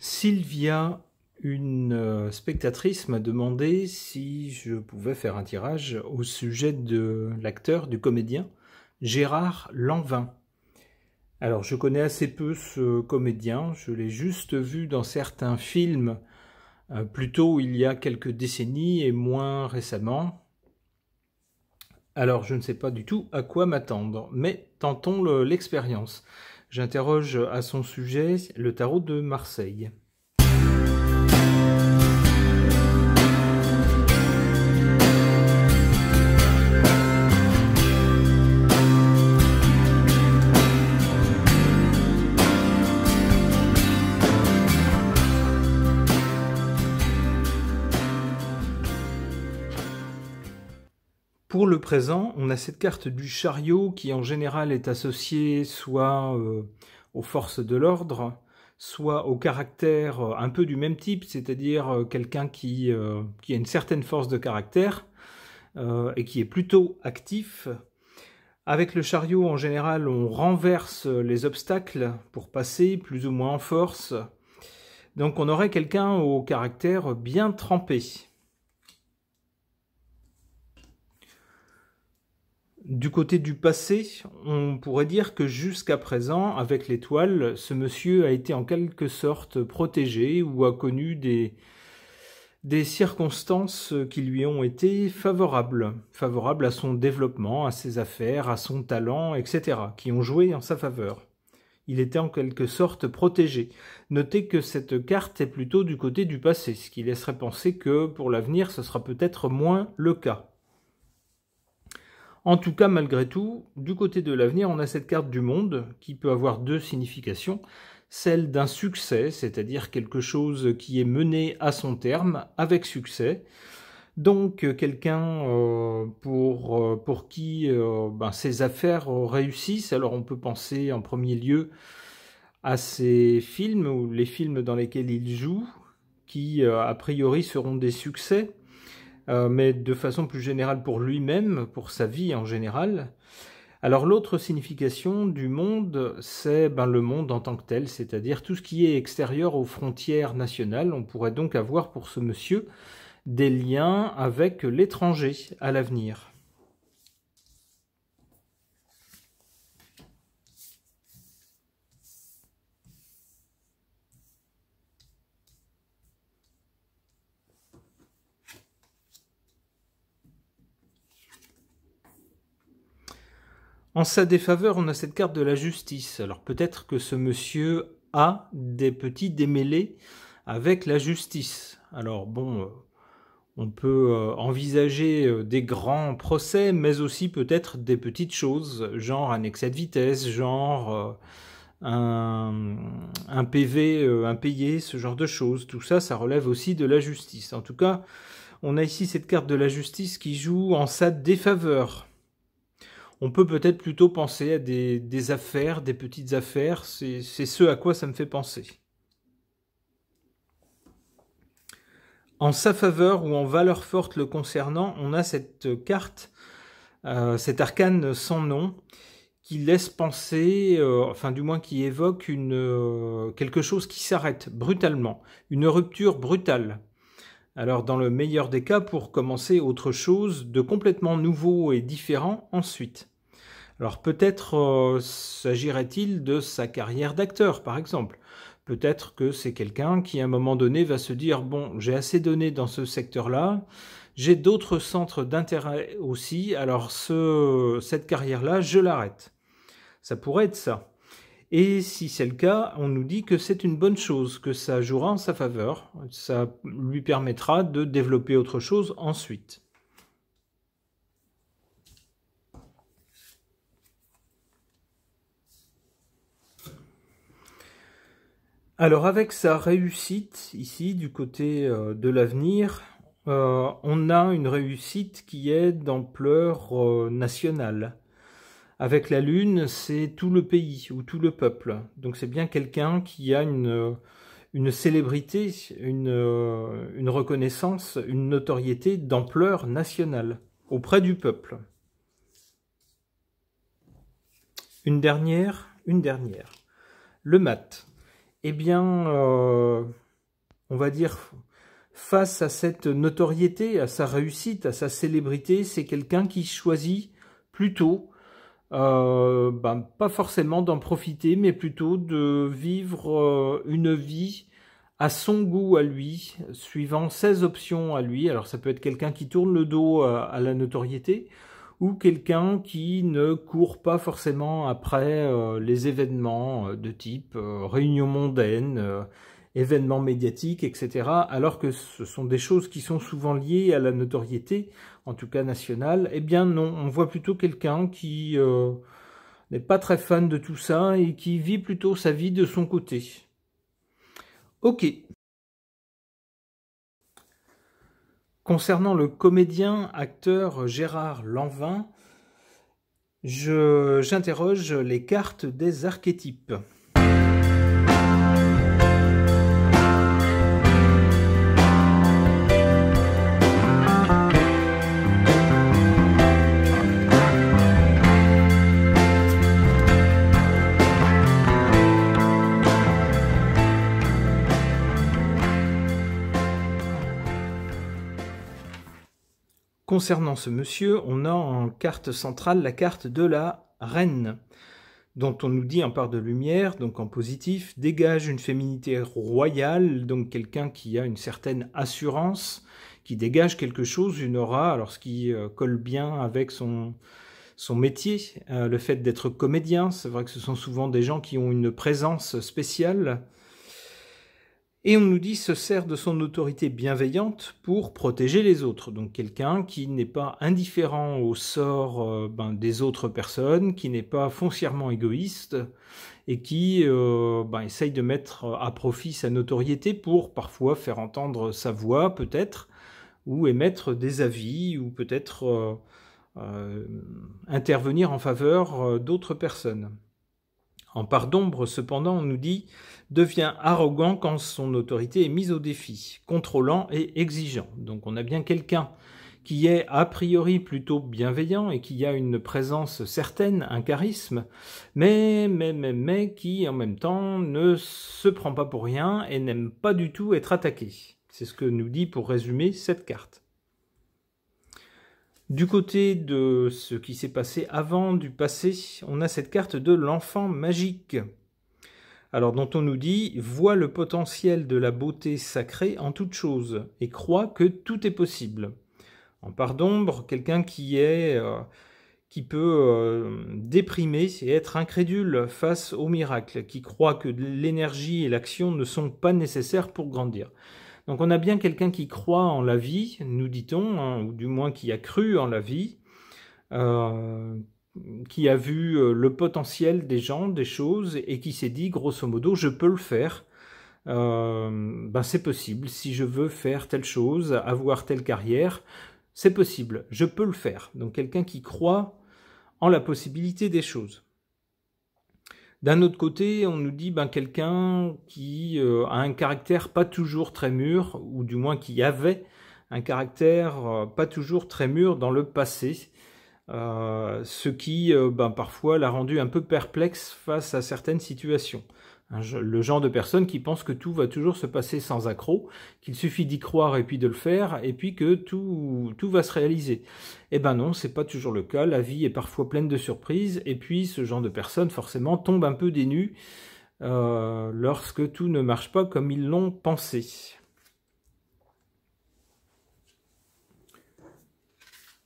Sylvia, une spectatrice, m'a demandé si je pouvais faire un tirage au sujet de l'acteur, du comédien Gérard Lanvin. Alors, je connais assez peu ce comédien, je l'ai juste vu dans certains films, plutôt il y a quelques décennies et moins récemment. Alors, je ne sais pas du tout à quoi m'attendre, mais tentons l'expérience. J'interroge à son sujet le tarot de Marseille. Pour le présent, on a cette carte du chariot qui en général est associée soit aux forces de l'ordre, soit au caractère un peu du même type, c'est-à-dire quelqu'un qui a une certaine force de caractère et qui est plutôt actif. Avec le chariot, en général, on renverse les obstacles pour passer plus ou moins en force. Donc on aurait quelqu'un au caractère bien trempé. Du côté du passé, on pourrait dire que jusqu'à présent, avec l'étoile, ce monsieur a été en quelque sorte protégé ou a connu des circonstances qui lui ont été favorables à son développement, à ses affaires, à son talent, etc., qui ont joué en sa faveur. Il était en quelque sorte protégé. Notez que cette carte est plutôt du côté du passé, ce qui laisserait penser que pour l'avenir, ce sera peut-être moins le cas. En tout cas, malgré tout, du côté de l'avenir, on a cette carte du monde qui peut avoir deux significations. Celle d'un succès, c'est-à-dire quelque chose qui est mené à son terme avec succès. Donc quelqu'un pour qui ses affaires réussissent. Alors on peut penser en premier lieu à ses films ou les films dans lesquels il joue, qui a priori seront des succès. Mais de façon plus générale pour lui-même, pour sa vie en général. Alors l'autre signification du monde, c'est le monde en tant que tel, c'est-à-dire tout ce qui est extérieur aux frontières nationales. On pourrait donc avoir pour ce monsieur des liens avec l'étranger à l'avenir. En sa défaveur, on a cette carte de la justice. Alors peut-être que ce monsieur a des petits démêlés avec la justice. Alors bon, on peut envisager des grands procès, mais aussi peut-être des petites choses, genre un excès de vitesse, genre un PV impayé, ce genre de choses. Tout ça, ça relève aussi de la justice. En tout cas, on a ici cette carte de la justice qui joue en sa défaveur. On peut peut-être plutôt penser à des affaires, des petites affaires, c'est ce à quoi ça me fait penser. En sa faveur ou en valeur forte le concernant, on a cette carte, cet arcane sans nom, qui laisse penser, enfin du moins qui évoque quelque chose qui s'arrête brutalement, une rupture brutale. Alors dans le meilleur des cas, pour commencer autre chose de complètement nouveau et différent ensuite. Alors peut-être s'agirait-il de sa carrière d'acteur par exemple. Peut-être que c'est quelqu'un qui à un moment donné va se dire « Bon, j'ai assez donné dans ce secteur-là, j'ai d'autres centres d'intérêt aussi, alors cette carrière-là, je l'arrête. » Ça pourrait être ça. Et si c'est le cas, on nous dit que c'est une bonne chose, que ça jouera en sa faveur. Ça lui permettra de développer autre chose ensuite. Alors avec sa réussite, ici, du côté de l'avenir, on a une réussite qui est d'ampleur nationale. Avec la Lune, c'est tout le pays ou tout le peuple. Donc c'est bien quelqu'un qui a une célébrité, une reconnaissance, une notoriété d'ampleur nationale auprès du peuple. Une dernière. Le mat. eh bien, on va dire, face à cette notoriété, à sa réussite, à sa célébrité, c'est quelqu'un qui choisit plutôt, pas forcément d'en profiter, mais plutôt de vivre une vie à son goût à lui, suivant ses options à lui. Alors ça peut être quelqu'un qui tourne le dos à la notoriété, ou quelqu'un qui ne court pas forcément après les événements de type réunion mondaine, événements médiatiques, etc. Alors que ce sont des choses qui sont souvent liées à la notoriété, en tout cas nationale. Eh bien non, on voit plutôt quelqu'un qui n'est pas très fan de tout ça et qui vit plutôt sa vie de son côté. Ok. Concernant le comédien, acteur Gérard Lanvin, j'interroge les cartes des archétypes. Concernant ce monsieur, on a en carte centrale la carte de la reine, dont on nous dit en part de lumière, donc en positif, dégage une féminité royale, donc quelqu'un qui a une certaine assurance, qui dégage quelque chose, une aura, alors ce qui colle bien avec son métier, le fait d'être comédien. C'est vrai que ce sont souvent des gens qui ont une présence spéciale. Et on nous dit se sert de son autorité bienveillante pour protéger les autres. Donc quelqu'un qui n'est pas indifférent au sort des autres personnes, qui n'est pas foncièrement égoïste et qui essaye de mettre à profit sa notoriété pour parfois faire entendre sa voix peut-être, ou émettre des avis, ou peut-être intervenir en faveur d'autres personnes. En part d'ombre, cependant, on nous dit devient arrogant quand son autorité est mise au défi, contrôlant et exigeant. Donc on a bien quelqu'un qui est a priori plutôt bienveillant et qui a une présence certaine, un charisme, mais qui en même temps ne se prend pas pour rien et n'aime pas du tout être attaqué. C'est ce que nous dit pour résumer cette carte. Du côté de ce qui s'est passé avant, du passé, on a cette carte de l'enfant magique. Alors dont on nous dit « Vois le potentiel de la beauté sacrée en toute chose et crois que tout est possible ». En part d'ombre, quelqu'un qui peut déprimer et être incrédule face au miracle, qui croit que l'énergie et l'action ne sont pas nécessaires pour grandir. Donc on a bien quelqu'un qui croit en la vie, nous dit-on, hein, ou du moins qui a cru en la vie, qui a vu le potentiel des gens, des choses, et qui s'est dit, grosso modo, je peux le faire, c'est possible, si je veux faire telle chose, avoir telle carrière, c'est possible, je peux le faire. Donc quelqu'un qui croit en la possibilité des choses. D'un autre côté, on nous dit quelqu'un qui a un caractère pas toujours très mûr, ou du moins qui avait un caractère pas toujours très mûr dans le passé, ce qui parfois l'a rendu un peu perplexe face à certaines situations. Le genre de personne qui pense que tout va toujours se passer sans accroc, qu'il suffit d'y croire et puis de le faire, et puis que tout va se réaliser. Eh ben non, c'est pas toujours le cas, la vie est parfois pleine de surprises, et puis ce genre de personne forcément tombe un peu des nues lorsque tout ne marche pas comme ils l'ont pensé.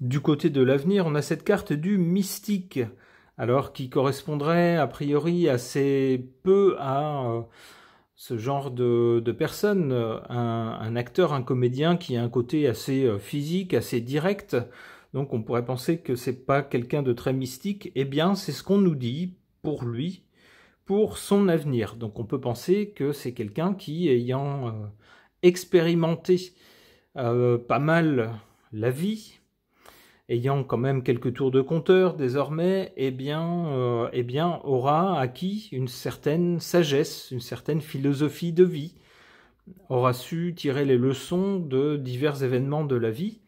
Du côté de l'avenir, on a cette carte du mystique, alors qui correspondrait a priori assez peu à ce genre de personne, un acteur, un comédien qui a un côté assez physique, assez direct, donc on pourrait penser que c'est pas quelqu'un de très mystique. Eh bien c'est ce qu'on nous dit pour lui, pour son avenir. Donc on peut penser que c'est quelqu'un qui, ayant expérimenté pas mal la vie, ayant quand même quelques tours de compteur désormais, aura acquis une certaine sagesse, une certaine philosophie de vie, aura su tirer les leçons de divers événements de la vie.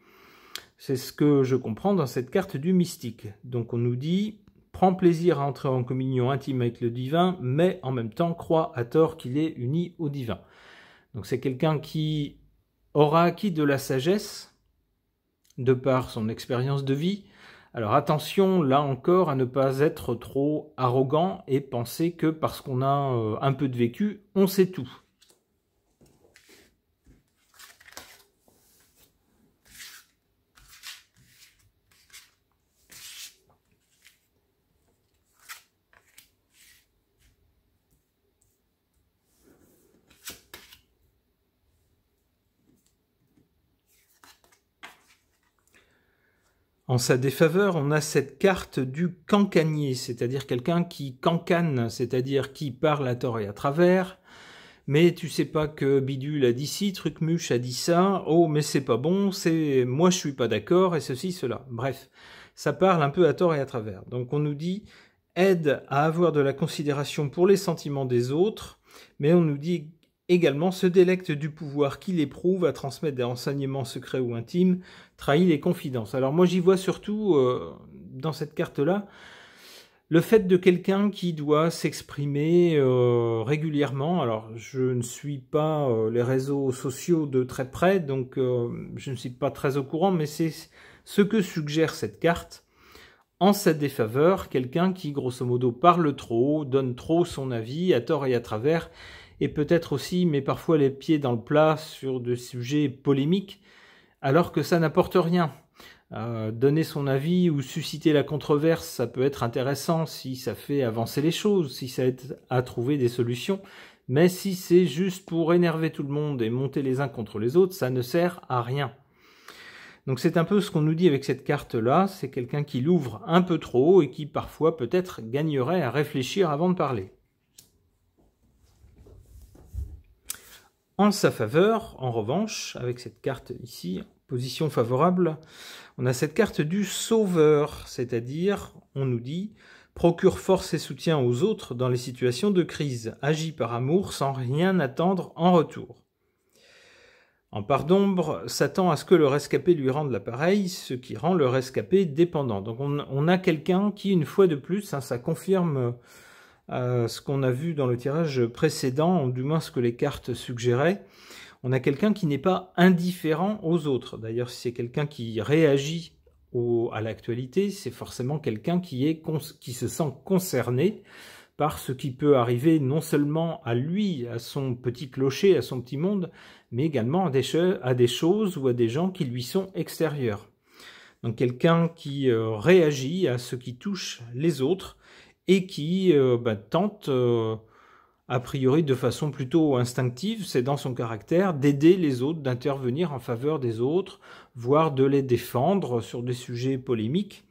C'est ce que je comprends dans cette carte du mystique. Donc on nous dit prend plaisir à entrer en communion intime avec le divin, mais en même temps croit à tort qu'il est uni au divin. Donc c'est quelqu'un qui aura acquis de la sagesse de par son expérience de vie. Alors attention, là encore, à ne pas être trop arrogant et penser que parce qu'on a un peu de vécu, on sait tout. En sa défaveur, on a cette carte du cancanier, c'est-à-dire quelqu'un qui cancane, c'est-à-dire qui parle à tort et à travers, mais tu sais pas que Bidule a dit ci, Trucmuche a dit ça, oh mais c'est pas bon, c'est moi je suis pas d'accord, et ceci, cela. Bref, ça parle un peu à tort et à travers. Donc on nous dit, aide à avoir de la considération pour les sentiments des autres, mais on nous dit également se délecte du pouvoir qu'il éprouve à transmettre des renseignements secrets ou intimes, trahit les confidences. Alors moi j'y vois surtout, dans cette carte-là, le fait de quelqu'un qui doit s'exprimer régulièrement. Alors je ne suis pas les réseaux sociaux de très près, donc je ne suis pas très au courant, mais c'est ce que suggère cette carte. En sa défaveur, quelqu'un qui grosso modo parle trop, donne trop son avis à tort et à travers, et peut-être aussi met parfois les pieds dans le plat sur des sujets polémiques, alors que ça n'apporte rien. Donner son avis ou susciter la controverse, ça peut être intéressant si ça fait avancer les choses, si ça aide à trouver des solutions, mais si c'est juste pour énerver tout le monde et monter les uns contre les autres, ça ne sert à rien. Donc c'est un peu ce qu'on nous dit avec cette carte-là, c'est quelqu'un qui l'ouvre un peu trop et qui parfois peut-être gagnerait à réfléchir avant de parler. En sa faveur, en revanche, avec cette carte ici, position favorable, on a cette carte du sauveur, c'est-à-dire, on nous dit, procure force et soutien aux autres dans les situations de crise, agit par amour sans rien attendre en retour. En part d'ombre, s'attend à ce que le rescapé lui rende l'appareil, ce qui rend le rescapé dépendant. Donc on a quelqu'un qui, une fois de plus, ça confirme ce qu'on a vu dans le tirage précédent, du moins ce que les cartes suggéraient. On a quelqu'un qui n'est pas indifférent aux autres. D'ailleurs, si c'est quelqu'un qui réagit à l'actualité, c'est forcément quelqu'un qui se sent concerné par ce qui peut arriver non seulement à lui, à son petit clocher, à son petit monde, mais également à des choses ou à des gens qui lui sont extérieurs. Donc quelqu'un qui réagit à ce qui touche les autres et qui tente, a priori de façon plutôt instinctive, c'est dans son caractère, d'aider les autres, d'intervenir en faveur des autres, voire de les défendre sur des sujets polémiques.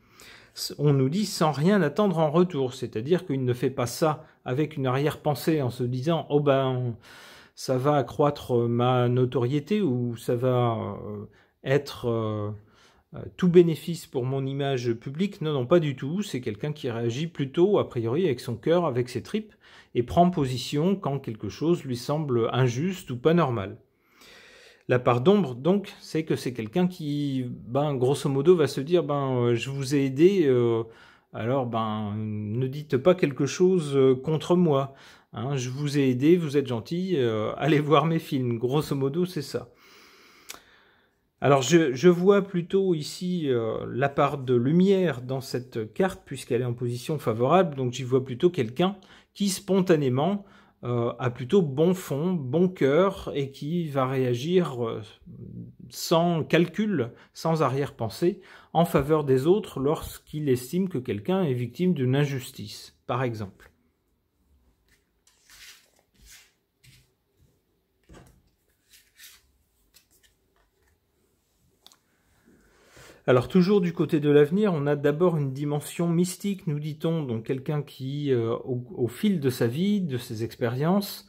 On nous dit sans rien attendre en retour, c'est-à-dire qu'il ne fait pas ça avec une arrière-pensée en se disant « Oh ben, ça va accroître ma notoriété » ou « ça va être tout bénéfice pour mon image publique ». Non, non, pas du tout. C'est quelqu'un qui réagit plutôt, a priori, avec son cœur, avec ses tripes, et prend position quand quelque chose lui semble injuste ou pas normal. La part d'ombre, donc, c'est que c'est quelqu'un qui, grosso modo, va se dire, je vous ai aidé, alors, ne dites pas quelque chose contre moi. Hein, je vous ai aidé, vous êtes gentil, allez voir mes films. Grosso modo, c'est ça. Alors, je vois plutôt ici la part de lumière dans cette carte, puisqu'elle est en position favorable, donc j'y vois plutôt quelqu'un qui, spontanément, a plutôt bon fond, bon cœur, et qui va réagir sans calcul, sans arrière-pensée, en faveur des autres lorsqu'il estime que quelqu'un est victime d'une injustice, par exemple. Alors toujours du côté de l'avenir, on a d'abord une dimension mystique, nous dit-on, donc quelqu'un qui, au fil de sa vie, de ses expériences,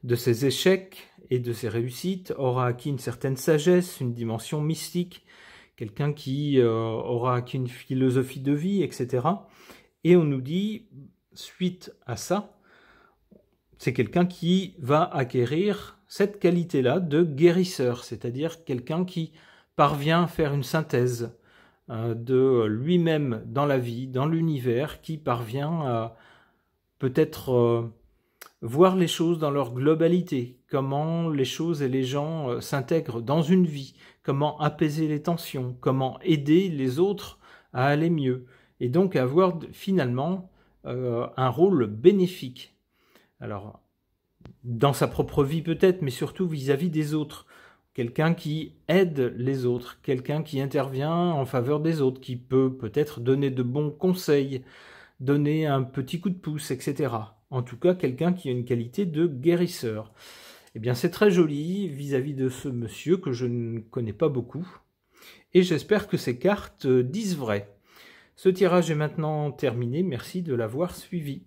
de ses échecs et de ses réussites, aura acquis une certaine sagesse, une dimension mystique, quelqu'un qui aura acquis une philosophie de vie, etc. Et on nous dit, suite à ça, c'est quelqu'un qui va acquérir cette qualité-là de guérisseur, c'est-à-dire quelqu'un qui parvient à faire une synthèse, de lui-même dans la vie, dans l'univers, qui parvient à peut-être voir les choses dans leur globalité, comment les choses et les gens s'intègrent dans une vie, comment apaiser les tensions, comment aider les autres à aller mieux, et donc avoir finalement un rôle bénéfique. Alors, dans sa propre vie peut-être, mais surtout vis-à-vis des autres. Quelqu'un qui aide les autres, quelqu'un qui intervient en faveur des autres, qui peut peut-être donner de bons conseils, donner un petit coup de pouce, etc. En tout cas, quelqu'un qui a une qualité de guérisseur. Eh bien, c'est très joli vis-à-vis de ce monsieur que je ne connais pas beaucoup. Et j'espère que ces cartes disent vrai. Ce tirage est maintenant terminé. Merci de l'avoir suivi.